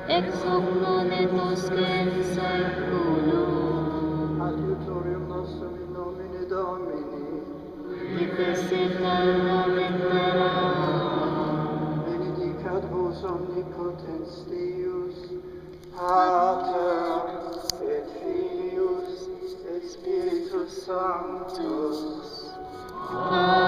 Ex hoc nunc et usque in saeculum. Adiutorium nostrum in nomine Domini. Qui fecit caelum et terra. Benedicat vos omnipotens Deus, Pater et Filius et Spiritus Sanctus. Amen.